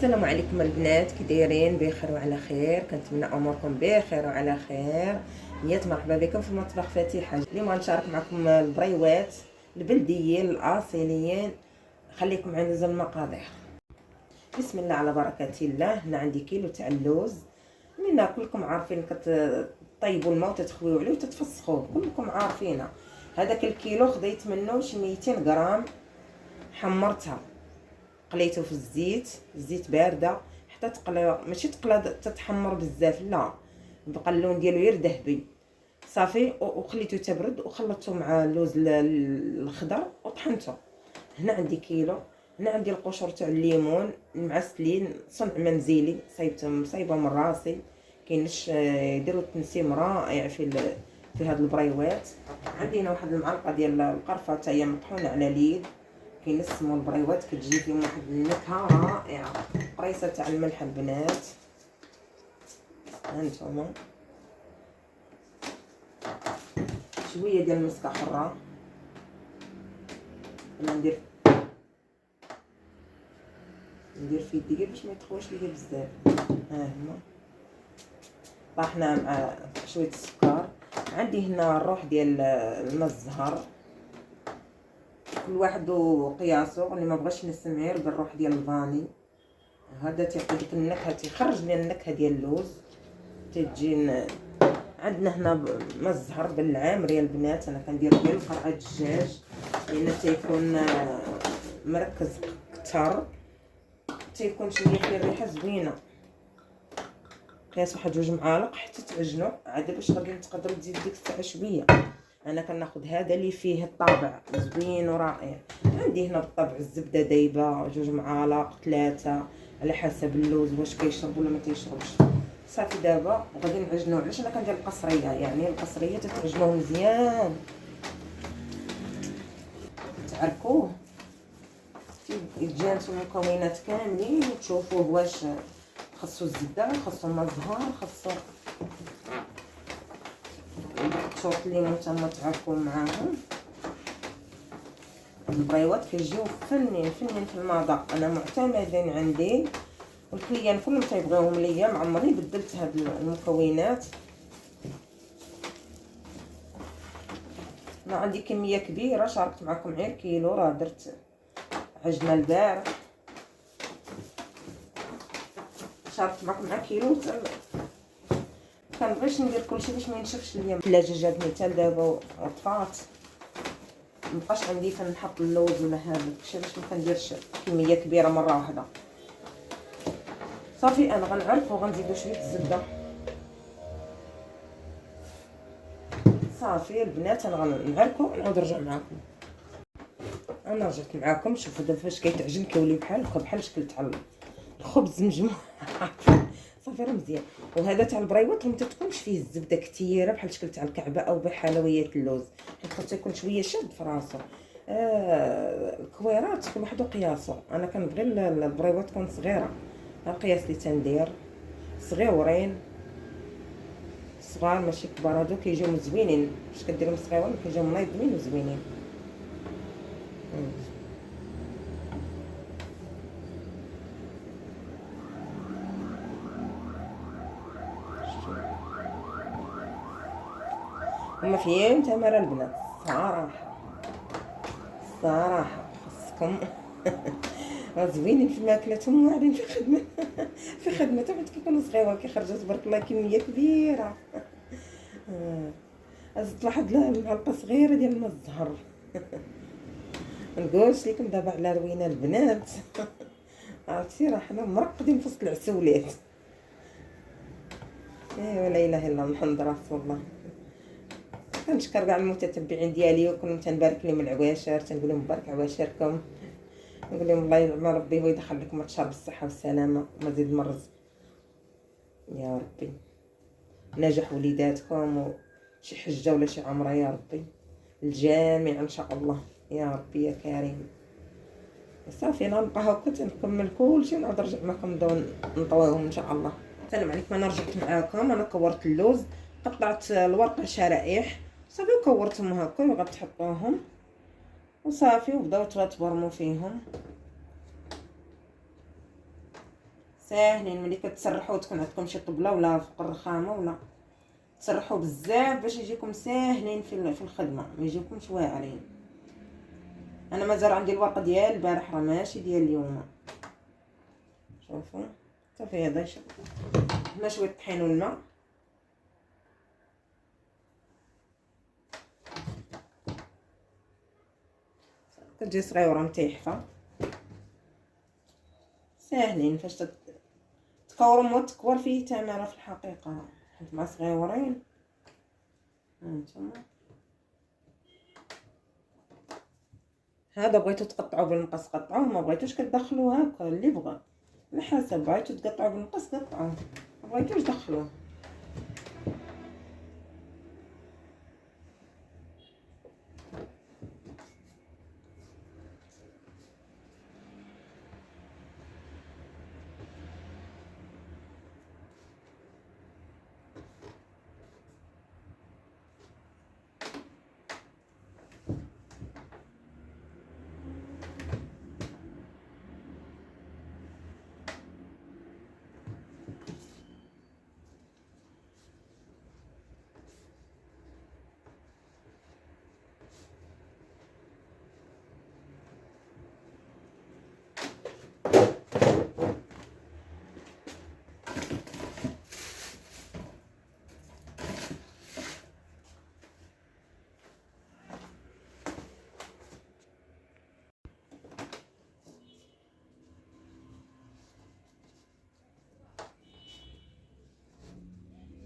السلام عليكم البنات، كي دايرين؟ بخير وعلى خير. كنتمنى اموركم بخير وعلى خير. نيات مرحبا بكم في مطبخ فاتحه. اليوم غنشارك معكم البريوات البلديين الاصيليين. خليكم معنا زل المقادير. بسم الله على بركه الله. هنا عندي كيلو تاع اللوز. منا كلكم عارفين كطيبوا الماء وتتخويو عليه وتتفسخوه، كلكم عارفينها. هذاك الكيلو خديت منه شي 200 غرام، حمرتها قليته في الزيت بارده حتى تقلى، ماشي تقلى تتحمر بزاف، لا، بقى اللون ديالو غير ذهبي صافي. وخليته تبرد وخلطته مع اللوز الخضر وطحنته. هنا عندي كيلو. هنا عندي القشور تاع الليمون المعسلين، صنع منزلي، صايبه من راسي. كاينش يديروا تنسيم رائع في هاد البريوات. عندي هنا واحد المعلقه ديال القرفه حتى هي مطحونه على اليد. كينسموا البريوات كتجي فيهم واحد النكهه رائعه. قريصه تاع الملح البنات، هانتوما شويه ديال المسكه حره. انا ندير في يدي باش ما يتخواش ليا بزاف. ها هما طاحنا مع شويه السكر. عندي هنا الروح ديال الماء الزهر، كل واحد وقياسه. اللي ما بغاش نسمير بالروح ديال الفاني، هذا تيعطي ديك النكهه، تيخرج لنا النكهه ديال اللوز تجي. عندنا هنا ماء الزهر بالعامريه البنات. انا كندير ديال قرعه الدجاج لان تيكون مركز كتر، تيكون شويه فيه الريحه زوينه. قياس واحد 2 معالق حتى تعجنوا عاد باش غادي تقدروا تزيد ديك الساعه شويه. انا كناخذ هذا اللي فيه الطابع زوين ورائع. عندي هنا بالطبع الزبده دايبه 2 معالق 3 على حسب اللوز واش كيشرب ولا ما كيشربش. صافي دابا غادي نعجنوه. علاش انا كندير القصريه؟ يعني القصريه تتعجنوه مزيان، تعركوه يتجانسوا المكونات كاملين وتشوفوه واش خاصو الزبده، خاصو الماء الزهر، خاصو شوط الليمون تما تعرفوا معاهم. البريوات كيجيو فنين في المذاق. انا معتمدين عندي والكليان كلهم تيبغيوهم ليا. معمري بدلت هاد المكونات. انا عندي كميه كبيره، شاركت معكم غير كيلو، راه درت عجنه البارح، شاركت معكم مع كيلو. كنبغيش ندير كلشي باش ما ينشفش ليا. الثلاجه جاتني حتى لدابا وطفات، مبقاش عندي فنحط اللوز ولا هذا الشيء باش ما كنديرش كميه كبيره مره واحده. صافي انا غنعرفو وغنزيدو شويه الزبده. صافي البنات انا غنعركو ونعاود نرجع معكم. انا رجعت معكم. شوفوا دابا فاش كيتعجن كيولي بحال هكا، بحال الشكل تاع الخبز مجموع. صافي راه مزيان. وهذا تاع البريوات ما تتكونش فيه الزبده كثيره بحال الشكل تاع الكعبه او بحلويات اللوز، حيت خاصو يكون شويه شاد في راسو. الكويرات كل واحد وقياسو. انا كنبغي البريوات تكون صغيره. القياس اللي تندير صغيورين صغار ماشي كبار. هادو كيجيو زوينين، فاش كديرهم صغيورين كيجيو منظمين وزوينين. هما فين تمر البنات صراحه خصكم. زوينين في ماكلتهم واعرين في خدمتهم حيت كيكونوا صغيور كيخرجوا تبارك الله كميه كبيره. زدت واحد المعلقه صغيره ديال الماء الزهر. نقولش لكم دابا على روينه البنات. عرفتي راه حنا مرقدين في وسط العسولات. ايوا لا اله الا الله محمد رسول الله. كنشكر كاع المتتبعين ديالي وكلهم تنبارك لهم العواشر، تنقول لهم مبارك عواشركم. نقول لهم الله يعمر ربي ويدخل لكم الشهر بالصحه والسلامه ومزيد من الرزق يا ربي. نجح وليداتكم وشي حجه ولا شي عمره يا ربي، الجميع ان شاء الله يا ربي يا كريم. صافي انا نبقى هكا تنكمل كلشي ونعاود نرجع معكم نطويهم ان شاء الله. السلام عليكم. انا رجعت معاكم. انا كورت اللوز، قطعت الورقه شرائح صافي وكورتهم هكا وغتحطوهم وصافي وبداو تبرموا فيهم. ساهلين. ملي كتسرحوا تكون عندكم شي طبله ولا فوق الرخامه ولا تسرحوا بزاف باش يجيكم ساهلين في الخدمه، ما يجيكمش واعرين. انا مازال عندي الورقه ديال البارح راه ماشي ديال اليوم. شوفوا صافي هذا هنا شويه الطحين والماء. كتجي صغيره متيحفه ساهلين. فاش تكوروا وتكبر فيه تماره في الحقيقه، حيت مع صغيورين هانتوما. هذا بغيتو تقطعوا بالمقص قطعوه، ما بغيتوش كتدخلوه هكا اللي بغى على حسب. بغيتو تقطعوا بالمقص قطعوه، ما بغيتوش دخلوه.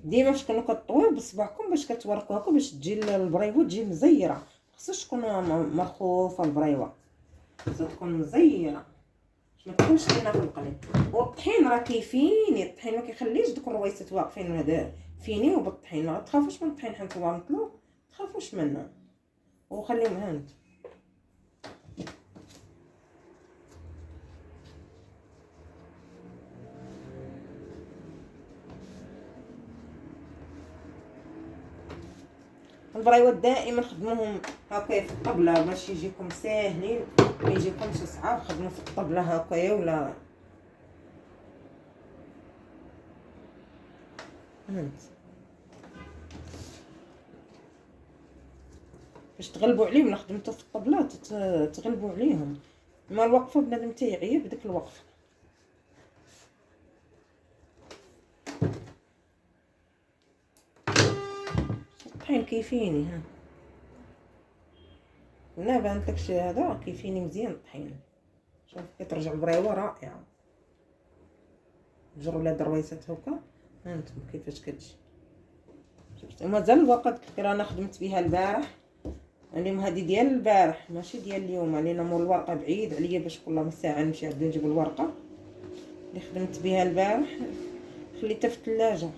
ديما فاش كنتو كطويو بصبعكم باش كتورقوا هكا باش تجي البريوه تجي مزيره. خصوش تكون مرخوفه البريوه، خصها تكون مزيره باش ما تكونش لينا في القليل. والطحين راه كيفيني، الطحين ما كيخليش دوك الرويسات واقفين هذا فيني. وبالطحين ما تخافوش من الطحين حيت هو مطلوب، تخافوش منه وخليهم هانت. البريوات دائما خدموهم هكا في الطبله باش يجيكم ساهلين، ما يجيكمش صعاب. خدموا في الطبله هكايا ولا هانت باش تغلبوا عليهم. خدمتو في الطبلات تغلبوا عليهم. ما الوقفه بنادم تيعيا بديك الوقفه. الطحين كيفيني ها هنا بانت لك شي هذا كيفيني مزيان الطحين. شوف كترجع البريوه رائعه. جروا ولاد الرويسات هكا هانتم كيفاش كتجي. شفتوا مازال الورقه قلت لك انا خدمت بها البارح. اليوم هذه ديال البارح ماشي ديال اليوم، علينا مول الورقه بعيد عليا باش كل ساعه نمشي عاد نجيب الورقه اللي خدمت بها البارح. خليتها في الثلاجه.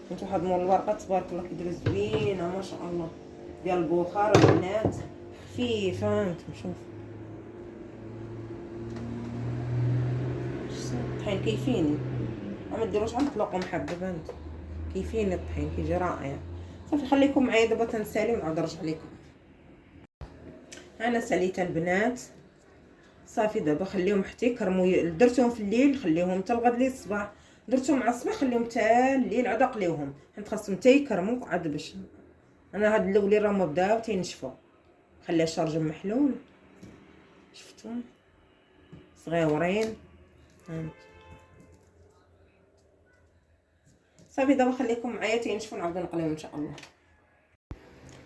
كنت واحد مول الورقه تبارك الله كيديروا زوينه ما شاء الله ديال البخار البنات خفيفه. هانتم شوف الطحين كيفيني. ما ديروش على الطلاق محبب. هانتم كيفيني الطحين كيجي رائع. صافي خليكم معايا دابا تنسالي ونعاود نرجع لكم. انا ساليت البنات صافي. دابا خليهم حتى يكرموا. درتهم في الليل خليهم حتى لغد ليل الصباح. درتهم مع الصباح خليهم حتى الليل عاد قليوهم حيت خاصهم حتى يكرموا عاد باش انا هاد الاولين راهم بداو تينشفوا. خليها شارج محلول. شفتوا صغيورين هانت صافي. دابا خليكم معايا تينشفوا نعاود نقليهم ان شاء الله.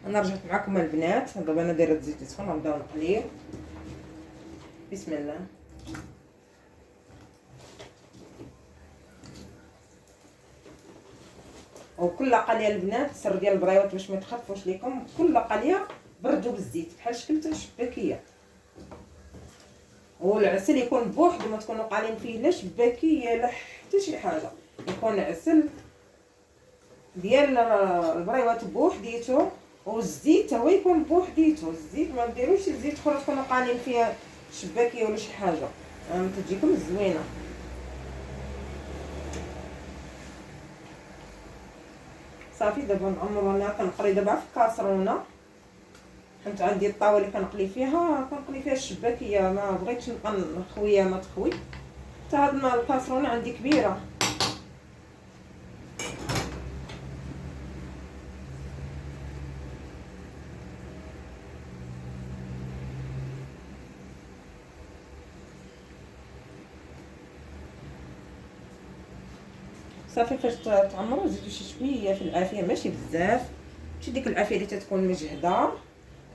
انا رجعت معكم البنات. دابا انا دايره الزيت يسخن غنبداو نقليو. بسم الله. وكل قليه البنات السر ديال البريوات باش ما تخفوش لكم، كل قليه بردوا بالزيت بحال شكل تاع الشباكيه. والعسل يكون بوحدو، ما تكونوا قالين فيه لا شباكيه لا حتى شي حاجه. يكون عسل ديال البريوات بوحديتو، والزيت هو يكون بوحديتو. الزيت ما ديروش الزيت اخرى تكونوا قالين فيها شباكيه ولا شي حاجه ما تجيكم زوينه. صافي دابا نعمرو. انا كنقلي دابا في الكاسرونه حيت عندي الطاوله اللي كنقلي فيها الشباكيه. ما بغيتش نبقى نخويها ما تخوي حتى هاد الكاسرونه عندي كبيره. صافي فاش تعمروا زيدوا شي شويه في العافيه، ماشي بزاف، ماشي ديك العافيه اللي تتكون مجهده.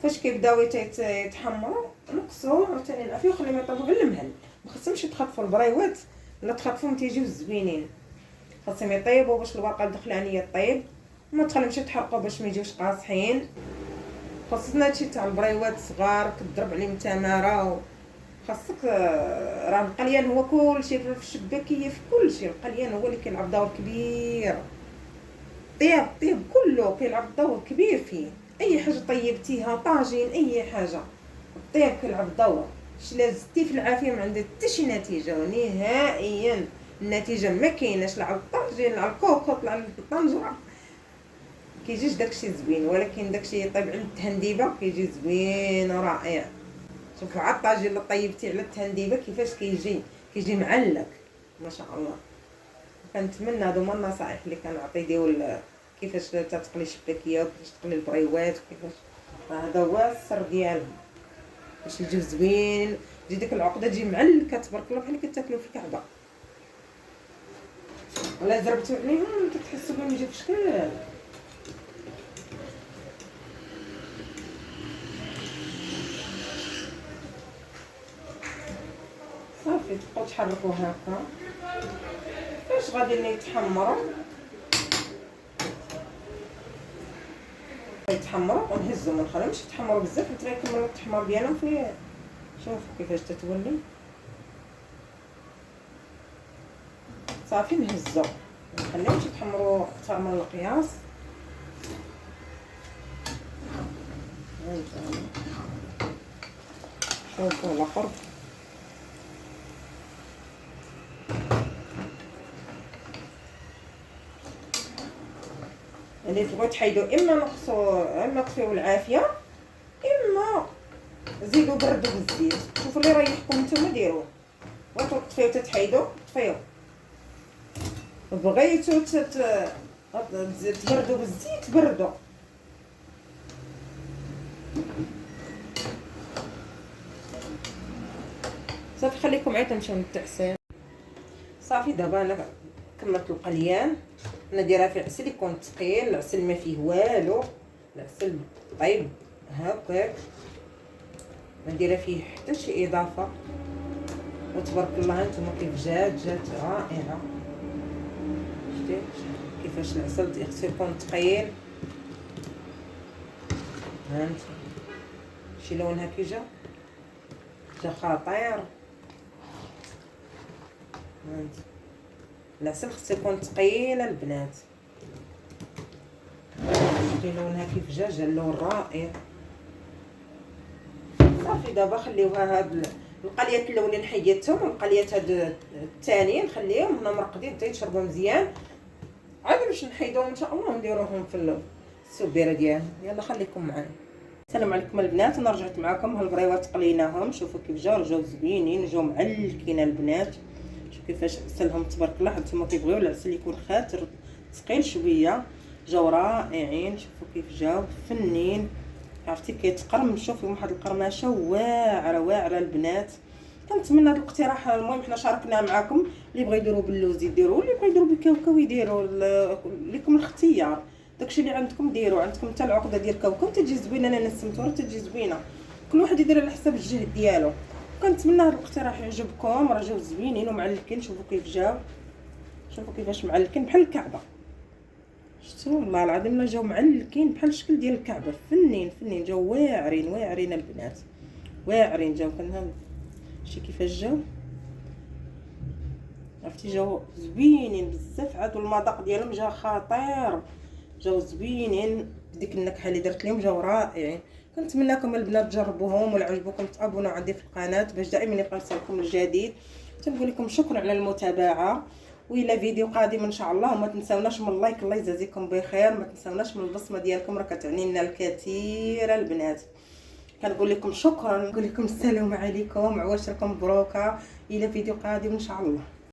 فاش كيبداو يتحمروا نقصوا عاوتاني العافيه وخليهم يطيبوا غير المهل. ما خصهمش يتخطفوا البريوات، لا تخطفوهم تيجيو زوينين. خاصهم يطيبوا باش الورقه الدخلانيه طيب، وما تخليهمش يتحرقوا باش ما يجيوش قاصحين. خاصنا هادشي تاع البريوات صغار كضرب عليهم تماره. خاصك راه القليان هو كلشي في الشباكيه، في كلشي القليان هو اللي كيلعب دور كبير. الطياب كله كيلعب دور كبير فيه. اي حاجه طيبتيها، طاجين، اي حاجه الطياب كيلعب دور. لا زدتي في العافيه ما عندها حتى شي نتيجه نهائيا. النتيجه ما كايناش، لا على الطاجين لا على الكوكوط لا على الطنجره كيجيش داكشي زوين. ولكن داكشي يطيب على التهنديبه كيجي زوين ورائع. شوفوا على الطاجين اللي طيبتي على التهنديبه كيفاش كيجي معلق ما شاء الله. كنتمنى هادو هما النصائح اللي كنعطي ديال كيفاش تتقلي الشباكيه وكيفاش تقلي البريوات وكيفاش. هذا هو السر ديالهم باش يجيو زوين. تجي ديك العقده تجي معلكه تبارك الله بحال اللي كتاكلوا في الكعبه. ولا ضربتوا عليهم كتحسوا بهم يجيو في شكل. صافي تبقاو تحركوا هكا فاش غادي يتحمروا. يتحمروا ونهزهم ما نخليهمش يتحمروا بزاف حتى يكملوا التحمير ديالهم. في شوفوا كيفاش تتولي. صافي نهزو ما نخليهمش يتحمروا اكثر من القياس. شوفوا على قرب. اللي تبغيو تحيدوا اما نقصوا اما طفيو العافيه اما زيدوا بردوا بالزيت. شوفوا اللي يريحكم نتوما ديروه. بغيتو تطفيو تتحيدوا طفيو، بغيتو تبردوا بالزيت بردوا. صافي خليكم عاد نمشيو للتعسان. صافي دابا انا كملت القليان. انا دايره في العسل يكون ثقيل، العسل ما فيه والو، العسل طيب هكاك ما ندير فيه حتى شي اضافه. وتبارك الله نتوما كيف جات رائعه. شتي كيفاش العسل خصو يكون ثقيل. هانت شي لونها كي جا خطير. هانت العسل خصو يكون ثقيل البنات. شتي لونها كيف جا اللون رائع. صافي دابا خليوها هاد القليات الاولين حيدتهم، والقليات هاد الثانيين نخليهم هنا مرقدين حتى يتشربوا مزيان. عاد باش نحيدوهم ان شاء الله ونديروهم في السبيره ديالهم. يلا خليكم معايا. السلام عليكم البنات. انا رجعت معكم. هالبريوات قليناهم، شوفوا كيف جاو زوينين، جاو معلكين البنات. شوفوا كيفاش عسلهم تبارك الله. حتى كيبغيو العسل يكون خاطر ثقيل شويه. جاو رائعين. شوفوا كيف جاو فنين. عرفتي كيتقرمشوا فيهم واحد القرمشه واعره البنات. كنتمنى هذا الاقتراح. المهم حنا شاركناه معكم. اللي بغى يديروا باللوز يديروا، اللي بغى يديروا بالكاوكاو يديروا. لكم الاختيار، داكشي اللي عندكم ديروا. عندكم حتى العقده ديال الكاوكاو تجي زوينه. انا نسمتوها تجي زوينه. كل واحد يدير على حسب الجهد ديالو. كنتمنى هذا الاقتراح يعجبكم. راه جاو زوينين ومعلكين. شوفوا كيف جاو، شوفوا كيفاش معلكين بحال الكعبه. شفتوا والله العظيم لا جاو معلكين بحال الشكل ديال الكعبه. فنين جاو واعرين البنات، واعرين جاو. كنا شتي كيفاش جاو، عرفتي جاو زوينين بزاف. عاد المذاق ديالهم جا خطير. جاو زوينين بديك النكهه اللي درت لهم. جاو رائعين. كنتمنىكم البنات تجربوهم، ولا عجبوكم تابونوا عندي في القناه باش دائما يوصلكم الجديد. تنقول لكم شكرا على المتابعه، والى فيديو قادم ان شاء الله. وما تنساوناش من اللايك، الله يجازيكم بخير. ما تنساوناش من البصمه ديالكم، راه كتعني لنا الكثير البنات. كنقول لكم شكرا، نقول لكم السلام عليكم، عواشركم مبروكه، الى فيديو قادم ان شاء الله.